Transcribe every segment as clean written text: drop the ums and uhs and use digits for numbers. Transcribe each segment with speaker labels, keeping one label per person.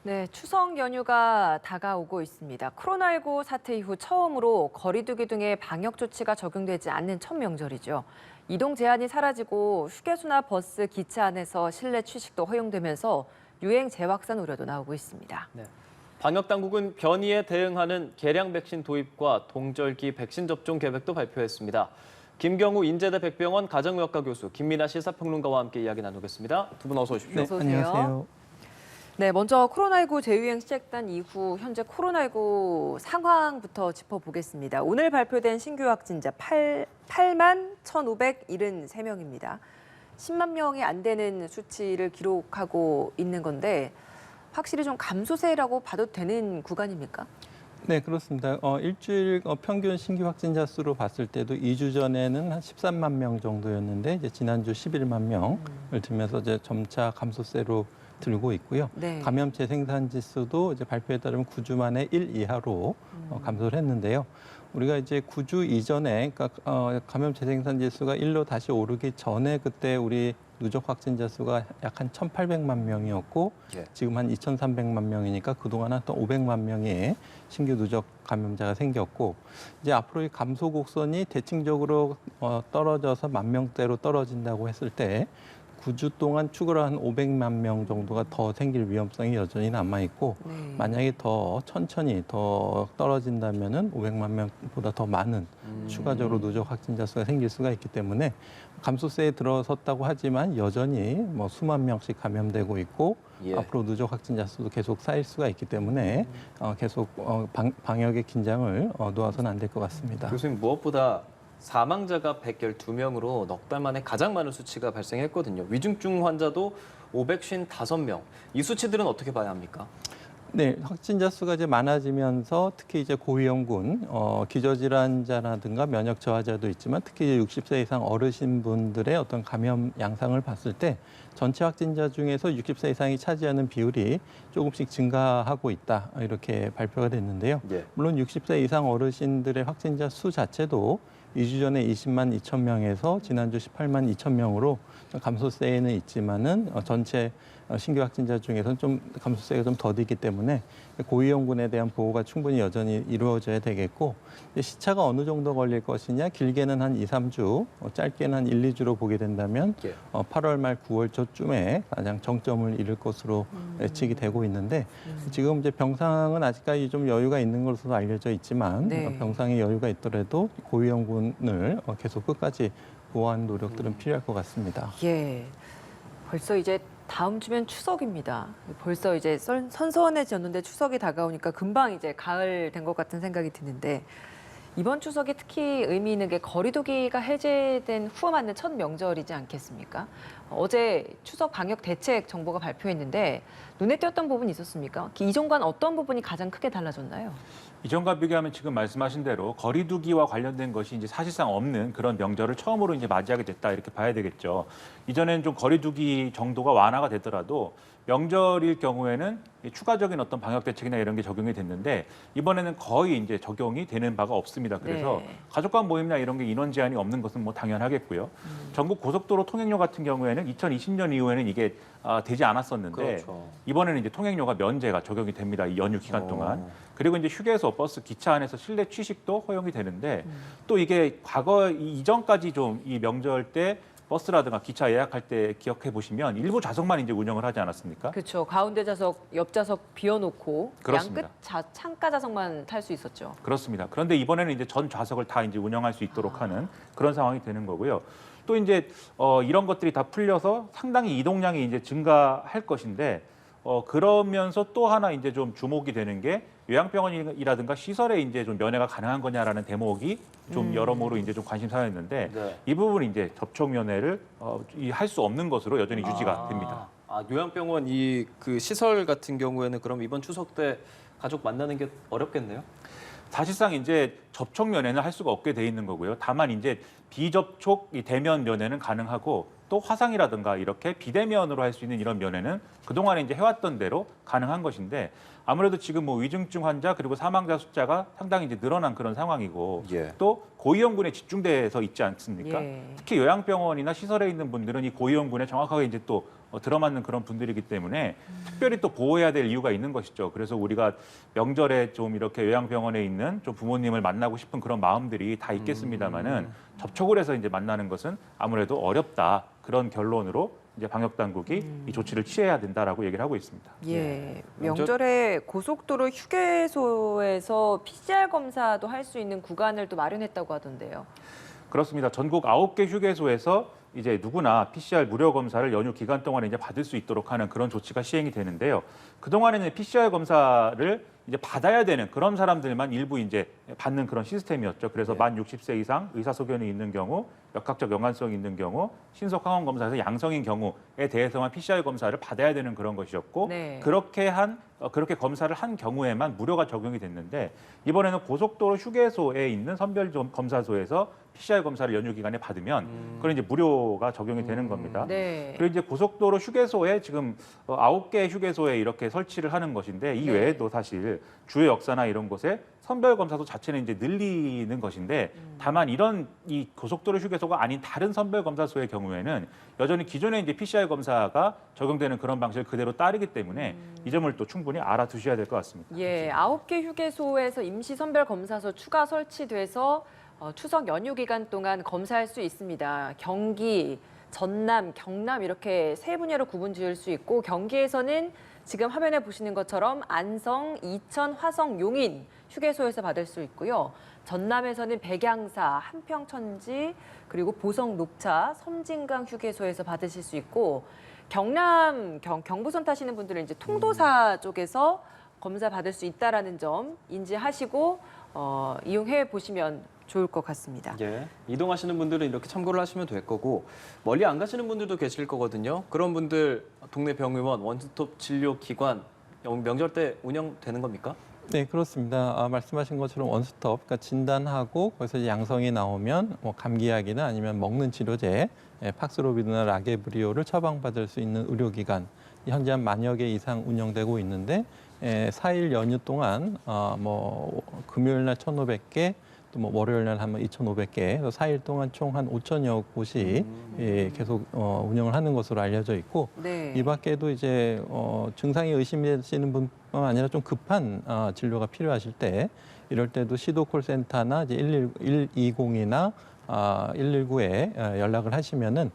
Speaker 1: 네, 추석 연휴가 다가오고 있습니다. 코로나19 사태 이후 처음으로 거리 두기 등의 방역 조치가 적용되지 않는 첫 명절이죠. 이동 제한이 사라지고 휴게소나 버스, 기차 안에서 실내 취식도 허용되면서 유행 재확산 우려도 나오고 있습니다.
Speaker 2: 네. 방역 당국은 변이에 대응하는 개량 백신 도입과 동절기 백신 접종 계획도 발표했습니다. 김경우 인제대 백병원 가정의학과 교수, 김민아 시사평론가와 함께 이야기 나누겠습니다. 두 분 어서 오십시오.
Speaker 1: 네, 어서 오세요.
Speaker 3: 안녕하세요.
Speaker 1: 네, 먼저 코로나19 재유행 시작된 이후 현재 코로나19 상황부터 짚어보겠습니다. 오늘 발표된 신규 확진자 8만 1,573명입니다. 10만 명이 안 되는 수치를 기록하고 있는 건데 확실히 좀 감소세라고 봐도 되는 구간입니까?
Speaker 3: 네, 그렇습니다. 일주일 평균 신규 확진자 수로 봤을 때도 2주 전에는 한 13만 명 정도였는데 이제 지난주 11만 명을 들면서 이제 점차 감소세로 들고 있고요.
Speaker 1: 네.
Speaker 3: 감염 재생산 지수도 이제 발표에 따르면 9주 만에 1 이하로 감소를 했는데요. 우리가 이제 9주 이전에 그러니까 감염 재생산 지수가 1로 다시 오르기 전에 그때 우리 누적 확진자 수가 약 한 1,800만 명이었고
Speaker 2: 예.
Speaker 3: 지금 한 2,300만 명이니까 그동안 한 또 500만 명의 신규 누적 감염자가 생겼고 이제 앞으로 이 감소 곡선이 대칭적으로 떨어져서 10,000명대로 떨어진다고 했을 때 9주 동안 추가로 한 500만 명 정도가 더 생길 위험성이 여전히 남아 있고
Speaker 1: 네.
Speaker 3: 만약에 더 천천히 더 떨어진다면은 500만 명보다 더 많은 추가적으로 누적 확진자 수가 생길 수가 있기 때문에 감소세에 들어섰다고 하지만 여전히 뭐 수만 명씩 감염되고 있고
Speaker 2: 예.
Speaker 3: 앞으로 누적 확진자 수도 계속 쌓일 수가 있기 때문에 계속 방역의 긴장을 놓아서는 안 될 것 같습니다.
Speaker 2: 교수님, 무엇보다 사망자가 112명으로 넉 달 만에 가장 많은 수치가 발생했거든요. 위중증 환자도 555명. 이 수치들은 어떻게 봐야 합니까?
Speaker 3: 네, 확진자 수가 이제 많아지면서 특히 이제 고위험군, 기저질환자라든가 면역 저하자도 있지만 특히 이제 60세 이상 어르신분들의 어떤 감염 양상을 봤을 때 전체 확진자 중에서 60세 이상이 차지하는 비율이 조금씩 증가하고 있다 이렇게 발표가 됐는데요.
Speaker 2: 예.
Speaker 3: 물론 60세 이상 어르신들의 확진자 수 자체도 2주 전에 20만 2천 명에서 지난주 18만 2천 명으로 감소세에는 있지만은 전체 신규 확진자 중에서는 좀 감소세가 좀 더디기 때문에 고위험군에 대한 보호가 충분히 여전히 이루어져야 되겠고 시차가 어느 정도 걸릴 것이냐 길게는 한 2, 3주, 짧게는 한 1, 2주로 보게 된다면
Speaker 2: 예.
Speaker 3: 8월 말 9월 초쯤에 가장 정점을 이룰 것으로 예측이 되고 있는데 지금 이제 병상은 아직까지 좀 여유가 있는 것으로 알려져 있지만
Speaker 1: 네.
Speaker 3: 병상에 여유가 있더라도 고위험군을 계속 끝까지 보호하는 노력들은 필요할 것 같습니다.
Speaker 1: 예, 벌써 이제 다음 주면 추석입니다. 벌써 이제 선선해졌는데 추석이 다가오니까 금방 이제 가을 된 것 같은 생각이 드는데 이번 추석이 특히 의미 있는 게 거리두기가 해제된 후에 맞는 첫 명절이지 않겠습니까? 어제 추석 방역 대책 정부가 발표했는데 눈에 띄었던 부분이 있었습니까? 이전과는 어떤 부분이 가장 크게 달라졌나요?
Speaker 4: 이전과 비교하면 지금 말씀하신 대로 거리두기와 관련된 것이 이제 사실상 없는 그런 명절을 처음으로 이제 맞이하게 됐다 이렇게 봐야 되겠죠. 이전에는 좀 거리두기 정도가 완화가 되더라도 명절일 경우에는 추가적인 어떤 방역 대책이나 이런 게 적용이 됐는데 이번에는 거의 이제 적용이 되는 바가 없습니다. 그래서
Speaker 1: 네.
Speaker 4: 가족 간 모임이나 이런 게 인원 제한이 없는 것은 뭐 당연하겠고요. 전국 고속도로 통행료 같은 경우에는 2020년 이후에는 이게 되지 않았었는데
Speaker 2: 그렇죠.
Speaker 4: 이번에는 이제 통행료가 면제가 적용이 됩니다. 이 연휴 기간 동안. 그리고 이제 휴게소, 버스, 기차 안에서 실내 취식도 허용이 되는데 또 이게 과거 이전까지 좀 이 명절 때 버스라든가 기차 예약할 때 기억해 보시면 일부 좌석만 이제 운영을 하지 않았습니까?
Speaker 1: 그렇죠. 가운데 좌석, 옆 좌석 비워놓고
Speaker 4: 그렇습니다.
Speaker 1: 양끝 창가 좌석만 탈 수 있었죠.
Speaker 4: 그렇습니다. 그런데 이번에는 이제 전 좌석을 다 이제 운영할 수 있도록 하는 그런 상황이 되는 거고요. 또 이제 이런 것들이 다 풀려서 상당히 이동량이 이제 증가할 것인데 그러면서 또 하나 이제 좀 주목이 되는 게 요양병원이라든가 시설에 이제 좀 면회가 가능한 거냐라는 대목이 좀 여러모로 이제 좀 관심사였는데
Speaker 2: 네.
Speaker 4: 이 부분이 이제 접촉 면회를 할 수 없는 것으로 여전히 유지가 됩니다.
Speaker 2: 요양병원 그 시설 같은 경우에는 그럼 이번 추석 때 가족 만나는 게 어렵겠네요?
Speaker 4: 사실상 이제 접촉 면회는 할 수가 없게 돼 있는 거고요. 다만 이제 비접촉 대면 면회는 가능하고 또 화상이라든가 이렇게 비대면으로 할 수 있는 이런 면회는 그동안에 이제 해왔던 대로 가능한 것인데 아무래도 지금 뭐 위중증 환자 그리고 사망자 숫자가 상당히 이제 늘어난 그런 상황이고
Speaker 2: 예.
Speaker 4: 또 고위험군에 집중돼서 있지 않습니까?
Speaker 1: 예.
Speaker 4: 특히 요양병원이나 시설에 있는 분들은 이 고위험군에 정확하게 이제 또 들어맞는 그런 분들이기 때문에 특별히 또 보호해야 될 이유가 있는 것이죠. 그래서 우리가 명절에 좀 이렇게 요양병원에 있는 좀 부모님을 만나고 싶은 그런 마음들이 다 있겠습니다만은 접촉을 해서 이제 만나는 것은 아무래도 어렵다. 그런 결론으로 이제 방역 당국이 이 조치를 취해야 된다라고 얘기를 하고 있습니다.
Speaker 1: 예, 명절에 고속도로 휴게소에서 PCR 검사도 할 수 있는 구간을 또 마련했다고 하던데요.
Speaker 4: 그렇습니다. 전국 9개 휴게소에서 이제 누구나 PCR 무료 검사를 연휴 기간 동안에 이제 받을 수 있도록 하는 그런 조치가 시행이 되는데요. 그동안에는 PCR 검사를 이제 받아야 되는 그런 사람들만 일부 이제 받는 그런 시스템이었죠. 그래서 만 60세 이상 의사소견이 있는 경우, 역학적 연관성이 있는 경우, 신속 항원 검사에서 양성인 경우에 대해서만 PCR 검사를 받아야 되는 그런 것이었고,
Speaker 1: 네.
Speaker 4: 그렇게 검사를 한 경우에만 무료가 적용이 됐는데, 이번에는 고속도로 휴게소에 있는 선별 검사소에서 PCR 검사를 연휴 기간에 받으면 그건 이제 무료가 적용이 되는 겁니다.
Speaker 1: 네.
Speaker 4: 그리고 이제 고속도로 휴게소에 지금 9개 휴게소에 이렇게 설치를 하는 것인데, 이
Speaker 1: 네.
Speaker 4: 외에도 사실 주요 역사나 이런 곳에 선별 검사소 자체는 이제 늘리는 것인데, 다만 이 고속도로 휴게소가 아닌 다른 선별 검사소의 경우에는 여전히 기존에 이제 PCR 검사가 적용되는 그런 방식을 그대로 따르기 때문에 이 점을 또 충분히 알아두셔야 될 것 같습니다.
Speaker 1: 예, 9개 휴게소에서 임시 선별 검사소 추가 설치돼서 추석 연휴 기간 동안 검사할 수 있습니다. 경기, 전남, 경남 이렇게 세 분야로 구분 지을 수 있고, 경기에서는 지금 화면에 보시는 것처럼 안성, 이천, 화성, 용인 휴게소에서 받을 수 있고요. 전남에서는 백양사, 한평천지, 그리고 보성 녹차, 섬진강 휴게소에서 받으실 수 있고, 경남, 경부선 타시는 분들은 이제 통도사 쪽에서 검사 받을 수 있다라는 점 인지하시고 이용해 보시면 좋을 것 같습니다.
Speaker 2: 예, 이동하시는 분들은 이렇게 참고를 하시면 될 거고, 멀리 안 가시는 분들도 계실 거거든요. 그런 분들 동네 병의원, 원스톱 진료 기관 명절 때 운영되는 겁니까?
Speaker 3: 네, 그렇습니다. 말씀하신 것처럼 원스톱, 그러니까 진단하고 거기서 이제 양성이 나오면 뭐 감기약이나 아니면 먹는 치료제, 팍스로비드나 라게브리오를 처방받을 수 있는 의료기관, 현재 한 만여 개 이상 운영되고 있는데, 4일 연휴 동안 뭐 금요일 날 1,500개, 또 뭐 월요일 날 하면 2,500개, 4일 동안 총 한 5,000여 곳이 계속 운영을 하는 것으로 알려져 있고,
Speaker 1: 네.
Speaker 3: 이 밖에도 이제 증상이 의심되시는 분뿐만 아니라 좀 급한 진료가 필요하실 때, 이럴 때도 시도 콜센터나 이제 120이나 119에 연락을 하시면은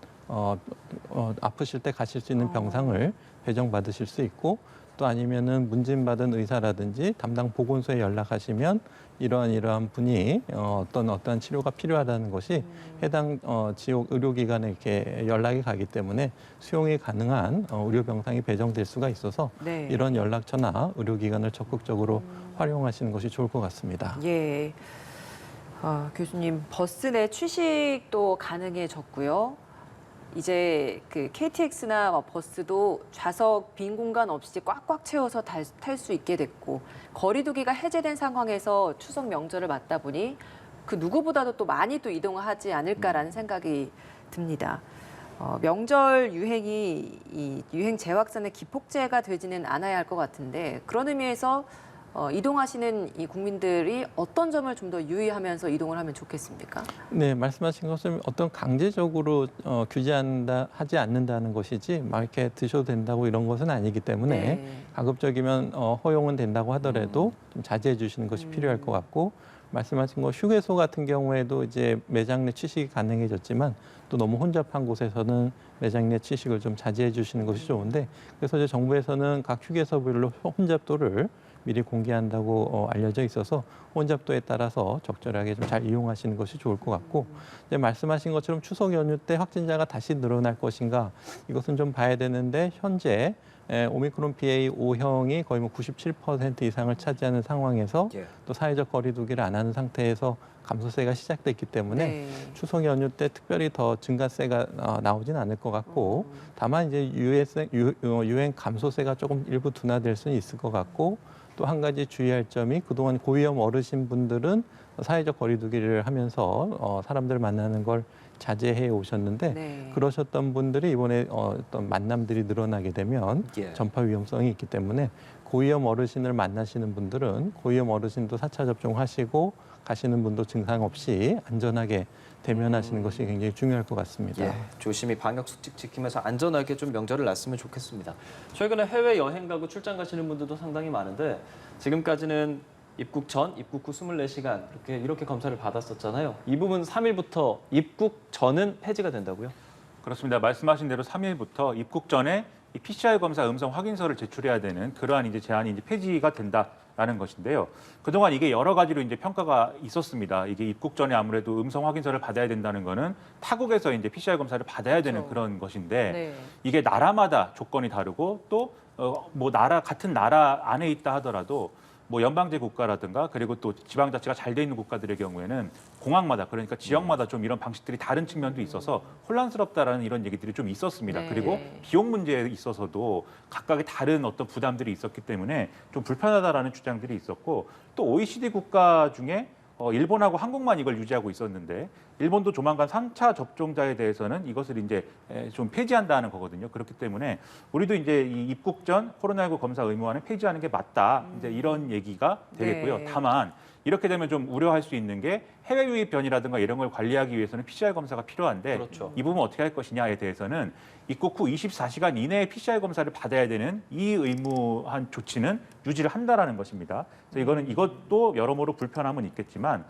Speaker 3: 아프실 때 가실 수 있는 병상을 배정받으실 수 있고, 또 아니면은 문진받은 의사라든지 담당 보건소에 연락하시면 이러한 분이 어떠한 치료가 필요하다는 것이 해당 지역 의료기관에 이렇게 연락이 가기 때문에 수용이 가능한 의료 병상이 배정될 수가 있어서
Speaker 1: 네.
Speaker 3: 이런 연락처나 의료기관을 적극적으로 활용하시는 것이 좋을 것 같습니다.
Speaker 1: 예. 교수님, 버스 내 취식도 가능해졌고요. 이제 그 KTX나 버스도 좌석 빈 공간 없이 꽉꽉 채워서 탈 수 있게 됐고, 거리두기가 해제된 상황에서 추석 명절을 맞다 보니 그 누구보다도 또 많이 또 이동하지 않을까라는 생각이 듭니다. 명절 유행이 이 유행 재확산의 기폭제가 되지는 않아야 할 것 같은데, 그런 의미에서 이동하시는 이 국민들이 어떤 점을 좀 더 유의하면서 이동을 하면 좋겠습니까?
Speaker 3: 네, 말씀하신 것은 어떤 강제적으로 하지 않는다는 것이지 막 이렇게 드셔도 된다고 이런 것은 아니기 때문에
Speaker 1: 네.
Speaker 3: 가급적이면 허용은 된다고 하더라도 좀 자제해 주시는 것이 필요할 것 같고, 말씀하신 것 휴게소 같은 경우에도 이제 매장 내 취식이 가능해졌지만 또 너무 혼잡한 곳에서는 매장 내 취식을 좀 자제해 주시는 것이 좋은데, 그래서 이제 정부에서는 각 휴게소별로 혼잡도를 미리 공개한다고 알려져 있어서 혼잡도에 따라서 적절하게 좀 잘 이용하시는 것이 좋을 것 같고, 이제 말씀하신 것처럼 추석 연휴 때 확진자가 다시 늘어날 것인가, 이것은 좀 봐야 되는데, 현재 오미크론 BA.5형이 거의 뭐 97% 이상을 차지하는 상황에서
Speaker 2: 예.
Speaker 3: 또 사회적 거리두기를 안 하는 상태에서 감소세가 시작됐기 때문에
Speaker 1: 네.
Speaker 3: 추석 연휴 때 특별히 더 증가세가 나오진 않을 것 같고, 다만 이제 유행 감소세가 조금 일부 둔화될 수는 있을 것 같고, 또 한 가지 주의할 점이 그동안 고위험 어르신 분들은 사회적 거리두기를 하면서 사람들 만나는 걸 자제해 오셨는데
Speaker 1: 네.
Speaker 3: 그러셨던 분들이 이번에 어떤 만남들이 늘어나게 되면
Speaker 2: 예.
Speaker 3: 전파 위험성이 있기 때문에 고위험 어르신을 만나시는 분들은 고위험 어르신도 4차 접종하시고 가시는 분도 증상 없이 안전하게 대면하시는 것이 굉장히 중요할 것 같습니다.
Speaker 2: 예, 조심히 방역 수칙 지키면서 안전하게 좀 명절을 났으면 좋겠습니다. 최근에 해외 여행 가고 출장 가시는 분들도 상당히 많은데 지금까지는 입국 전, 입국 후 24시간 이렇게 검사를 받았었잖아요. 이 부분 3일부터 입국 전은 폐지가 된다고요?
Speaker 4: 그렇습니다. 말씀하신 대로 3일부터 입국 전에 이 PCR 검사 음성 확인서를 제출해야 되는 그러한 이제 제한이 이제 폐지가 된다라는 것인데요. 그동안 이게 여러 가지로 이제 평가가 있었습니다. 이게 입국 전에 아무래도 음성 확인서를 받아야 된다는 거는 타국에서 이제 PCR 검사를 받아야 되는
Speaker 1: 그렇죠.
Speaker 4: 그런 것인데
Speaker 1: 네.
Speaker 4: 이게 나라마다 조건이 다르고 또 뭐 같은 나라 안에 있다 하더라도 뭐 연방제 국가라든가 그리고 또 지방자치가 잘 돼 있는 국가들의 경우에는 공항마다 그러니까 지역마다 좀 이런 방식들이 다른 측면도 있어서 혼란스럽다라는 이런 얘기들이 좀 있었습니다.
Speaker 1: 네.
Speaker 4: 그리고 비용 문제에 있어서도 각각의 다른 어떤 부담들이 있었기 때문에 좀 불편하다라는 주장들이 있었고 또 OECD 국가 중에 일본하고 한국만 이걸 유지하고 있었는데 일본도 조만간 3차 접종자에 대해서는 이것을 이제 좀 폐지한다는 거거든요. 그렇기 때문에 우리도 이제 이 입국 전 코로나19 검사 의무화는 폐지하는 게 맞다. 이제 이런 얘기가 되겠고요.
Speaker 1: 네.
Speaker 4: 다만 이렇게 되면 좀 우려할 수 있는 게 해외 유입 변이라든가 이런 걸 관리하기 위해서는 PCR 검사가 필요한데
Speaker 2: 그렇죠.
Speaker 4: 이 부분 어떻게 할 것이냐에 대해서는 입국 후 24시간 이내에 PCR 검사를 받아야 되는 이 의무한 조치는 유지를 한다라는 것입니다. 그래서 이것도 여러모로 불편함은 있겠지만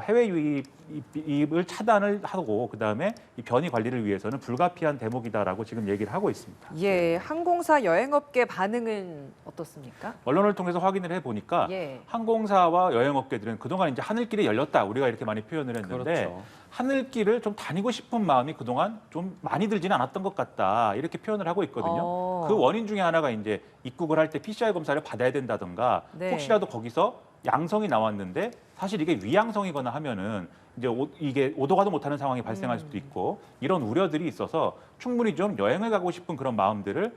Speaker 4: 해외 유입을 차단을 하고 그다음에 이 변이 관리를 위해서는 불가피한 대목이다라고 지금 얘기를 하고 있습니다.
Speaker 1: 예, 항공사 여행업계 반응은 어떻습니까?
Speaker 4: 언론을 통해서 확인을 해보니까
Speaker 1: 예.
Speaker 4: 항공사와 여행업계들은 그동안 이제 하늘길이 열렸다 우리가 이렇게 많이 표현을 했는데
Speaker 2: 그렇죠.
Speaker 4: 하늘길을 좀 다니고 싶은 마음이 그동안 좀 많이 들지는 않았던 것 같다 이렇게 표현을 하고 있거든요. 그 원인 중에 하나가 이제 입국을 할 때 PCR 검사를 받아야 된다던가
Speaker 1: 네.
Speaker 4: 혹시라도 거기서 양성이 나왔는데 사실 이게 위양성이거나 하면은 이제 이게 오도 가도 못하는 상황이 발생할 수도 있고 이런 우려들이 있어서 충분히 좀 여행을 가고 싶은 그런 마음들을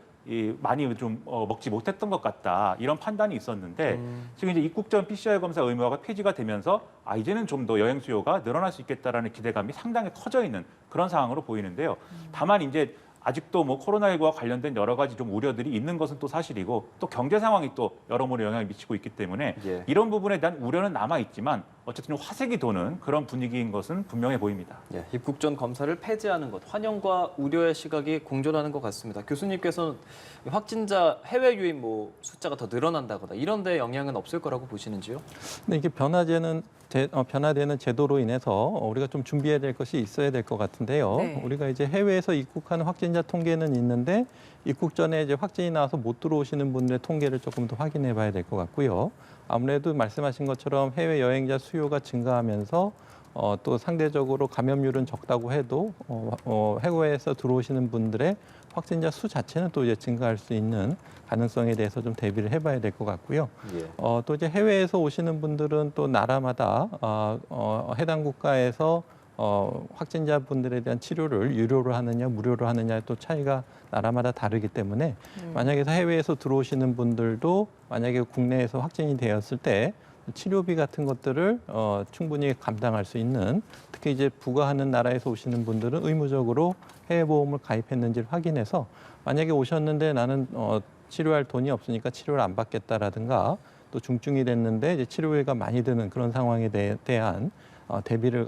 Speaker 4: 많이 좀 먹지 못했던 것 같다 이런 판단이 있었는데 지금 이제 입국 전 PCR 검사 의무화가 폐지가 되면서 이제는 좀 더 여행 수요가 늘어날 수 있겠다라는 기대감이 상당히 커져 있는 그런 상황으로 보이는데요. 다만 이제 아직도 뭐 코로나19와 관련된 여러 가지 좀 우려들이 있는 것은 또 사실이고 또 경제 상황이 또 여러모로 영향을 미치고 있기 때문에
Speaker 2: 예.
Speaker 4: 이런 부분에 대한 우려는 남아 있지만 어쨌든 화색이 도는 그런 분위기인 것은 분명해 보입니다.
Speaker 2: 예, 입국 전 검사를 폐지하는 것, 환영과 우려의 시각이 공존하는 것 같습니다. 교수님께서는 확진자 해외 유입 숫자가 더 늘어난다거나 이런 데 영향은 없을 거라고 보시는지요?
Speaker 3: 근데 이게 변화되는 제도로 인해서 우리가 좀 준비해야 될 것이 있어야 될 것 같은데요.
Speaker 1: 네.
Speaker 3: 우리가 이제 해외에서 입국하는 확진자 통계는 있는데 입국 전에 이제 확진이 나와서 못 들어오시는 분들의 통계를 조금 더 확인해 봐야 될 것 같고요. 아무래도 말씀하신 것처럼 해외 여행자 수요가 증가하면서 또 상대적으로 감염률은 적다고 해도 해외에서 들어오시는 분들의 확진자 수 자체는 또 이제 증가할 수 있는 가능성에 대해서 좀 대비를 해봐야 될 것 같고요.
Speaker 2: 예.
Speaker 3: 또 이제 해외에서 오시는 분들은 또 나라마다 해당 국가에서 확진자분들에 대한 치료를 유료로 하느냐 무료로 하느냐의 또 차이가 나라마다 다르기 때문에 만약에 해외에서 들어오시는 분들도 만약에 국내에서 확진이 되었을 때 치료비 같은 것들을 충분히 감당할 수 있는 특히 이제 부과하는 나라에서 오시는 분들은 의무적으로 해외보험을 가입했는지를 확인해서 만약에 오셨는데 나는 치료할 돈이 없으니까 치료를 안 받겠다라든가 또 중증이 됐는데 이제 치료비가 많이 드는 그런 상황에 대한 대비를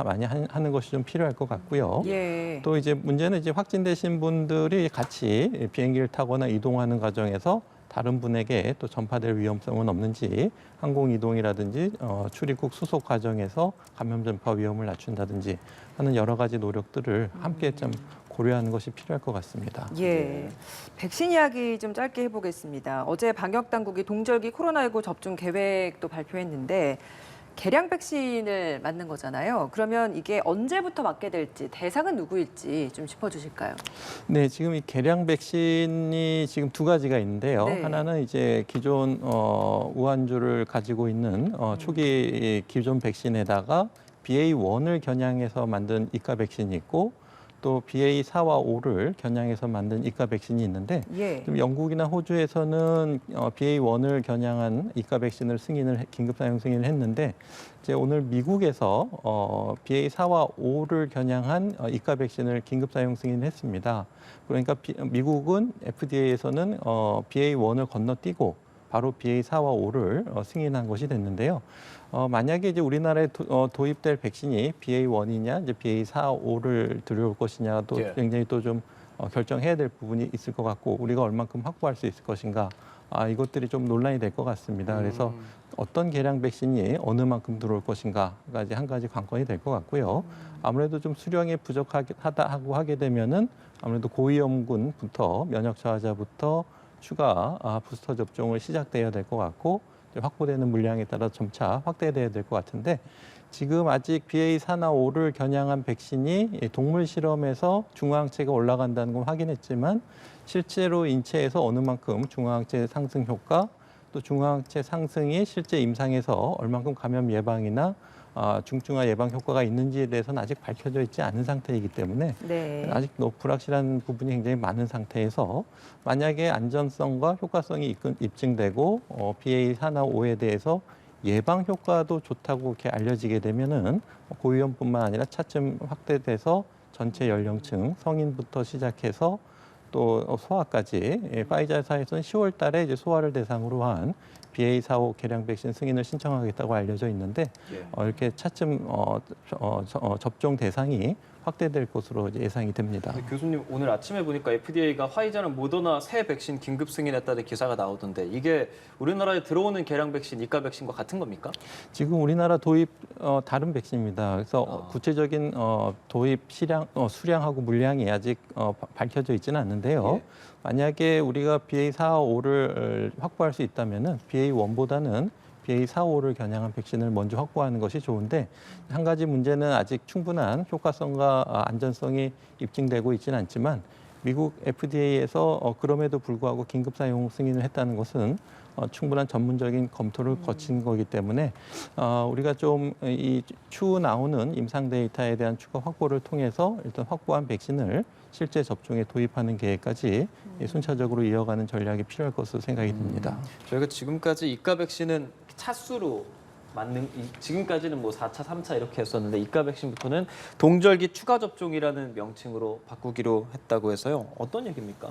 Speaker 3: 많이 하는 것이 좀 필요할 것 같고요.
Speaker 1: 예.
Speaker 3: 또 이제 문제는 이제 확진되신 분들이 같이 비행기를 타거나 이동하는 과정에서 다른 분에게 또 전파될 위험성은 없는지 항공 이동이라든지 출입국 수속 과정에서 감염 전파 위험을 낮춘다든지 하는 여러 가지 노력들을 함께 좀 고려하는 것이 필요할 것 같습니다.
Speaker 1: 예. 백신 이야기 좀 짧게 해보겠습니다. 어제 방역 당국이 동절기 코로나19 접종 계획도 발표했는데 개량 백신을 맞는 거잖아요. 그러면 이게 언제부터 맞게 될지 대상은 누구일지 좀 짚어주실까요?
Speaker 3: 네, 지금 이 개량 백신이 지금 두 가지가 있는데요.
Speaker 1: 네.
Speaker 3: 하나는 이제 기존 우한주를 가지고 있는 초기 기존 백신에다가 BA.1을 겨냥해서 만든 이가 백신이 있고 또 BA4와 5를 겨냥해서 만든 이과 백신이 있는데
Speaker 1: 예.
Speaker 3: 지금 영국이나 호주에서는 BA1을 겨냥한 이과 백신을 긴급 사용 승인을 했는데 이제 오늘 미국에서 BA4와 5를 겨냥한 이과 백신을 긴급 사용 승인했습니다. 그러니까 미국은 FDA에서는 BA1을 건너뛰고 바로 BA4와 5를 승인한 것이 됐는데요. 만약에 이제 우리나라에 도입될 백신이 BA1이냐, 이제 BA4, 5를 들여올 것이냐도
Speaker 2: 예.
Speaker 3: 굉장히 또 좀 결정해야 될 부분이 있을 것 같고 우리가 얼만큼 확보할 수 있을 것인가, 이것들이 좀 논란이 될 것 같습니다. 그래서 어떤 개량 백신이 어느 만큼 들어올 것인가가 이제 한 가지 관건이 될 것 같고요. 아무래도 좀 수량이 부족하다고 하게 되면은 아무래도 고위험군부터 면역 저하자부터 추가 부스터 접종을 시작돼야 될 것 같고 확보되는 물량에 따라 점차 확대돼야 될 것 같은데 지금 아직 BA4나 5를 겨냥한 백신이 동물 실험에서 중화항체가 올라간다는 건 확인했지만 실제로 인체에서 어느 만큼 중화항체 상승 효과 또 중화항체 상승이 실제 임상에서 얼만큼 감염 예방이나 중증화 예방 효과가 있는지에 대해서는 아직 밝혀져 있지 않은 상태이기 때문에
Speaker 1: 네.
Speaker 3: 아직 불확실한 부분이 굉장히 많은 상태에서 만약에 안전성과 효과성이 입증되고 BA4나 5에 대해서 예방 효과도 좋다고 이렇게 알려지게 되면은 고위험뿐만 아니라 차츰 확대돼서 전체 연령층 성인부터 시작해서 또 소아까지 파이자사에서는 10월 달에 이제 소아를 대상으로 한 BA4, 5 개량 백신 승인을 신청하겠다고 알려져 있는데 이렇게 차츰 접종 대상이 확대될 것으로 이제 예상이 됩니다.
Speaker 2: 근데 교수님 오늘 아침에 보니까 FDA가 화이자랑 모더나 새 백신 긴급 승인했다는 기사가 나오던데 이게 우리나라에 들어오는 개량 백신, 이과 백신과 같은 겁니까?
Speaker 3: 지금 우리나라 도입 다른 백신입니다. 그래서 구체적인 도입 수량하고 물량이 아직 밝혀져 있지는 않는데요.
Speaker 2: 예.
Speaker 3: 만약에 우리가 BA4, 5를 확보할 수 있다면은 BA1보다는 BA4, 5를 겨냥한 백신을 먼저 확보하는 것이 좋은데 한 가지 문제는 아직 충분한 효과성과 안전성이 입증되고 있지는 않지만 미국 FDA에서 그럼에도 불구하고 긴급 사용 승인을 했다는 것은 충분한 전문적인 검토를 거친 거기 때문에 우리가 좀 이 추후 나오는 임상 데이터에 대한 추가 확보를 통해서 일단 확보한 백신을 실제 접종에 도입하는 계획까지 순차적으로 이어가는 전략이 필요할 것으로 생각이 듭니다.
Speaker 2: 저희가 지금까지 이과 백신은 차수로 지금까지는 뭐 4차, 3차 이렇게 했었는데 이과 백신부터는 동절기 추가 접종이라는 명칭으로 바꾸기로 했다고 해서요. 어떤 얘기입니까?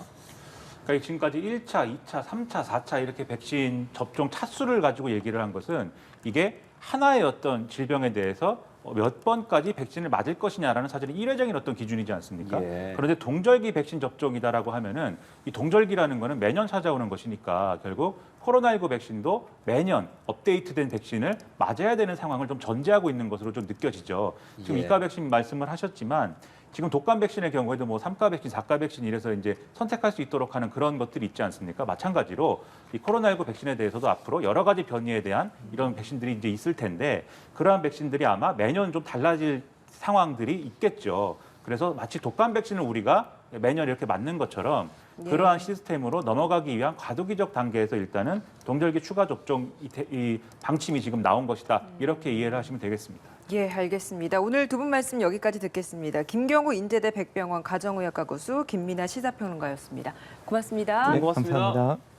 Speaker 4: 그러니까 지금까지 1차, 2차, 3차, 4차 이렇게 백신 접종 차수를 가지고 얘기를 한 것은 이게 하나의 어떤 질병에 대해서 몇 번까지 백신을 맞을 것이냐라는 사실은 이례적인 어떤 기준이지 않습니까?
Speaker 2: 예.
Speaker 4: 그런데 동절기 백신 접종이다라고 하면은 이 동절기라는 거는 매년 찾아오는 것이니까 결국 코로나19 백신도 매년 업데이트된 백신을 맞아야 되는 상황을 좀 전제하고 있는 것으로 좀 느껴지죠. 지금
Speaker 2: 예.
Speaker 4: 이과 백신 말씀을 하셨지만 지금 독감 백신의 경우에도 뭐 3가 백신, 4가 백신 이래서 이제 선택할 수 있도록 하는 그런 것들이 있지 않습니까? 마찬가지로 이 코로나19 백신에 대해서도 앞으로 여러 가지 변이에 대한 이런 백신들이 이제 있을 텐데 그러한 백신들이 아마 매년 좀 달라질 상황들이 있겠죠. 그래서 마치 독감 백신을 우리가 매년 이렇게 맞는 것처럼 그러한 시스템으로 넘어가기 위한 과도기적 단계에서 일단은 동절기 추가 접종 이 방침이 지금 나온 것이다. 이렇게 이해를 하시면 되겠습니다.
Speaker 1: 예, 알겠습니다. 오늘 두 분 말씀 여기까지 듣겠습니다. 김경우 인제대 백병원 가정의학과 교수, 김민아 시사평론가였습니다. 고맙습니다.
Speaker 2: 네, 고맙습니다.
Speaker 3: 감사합니다.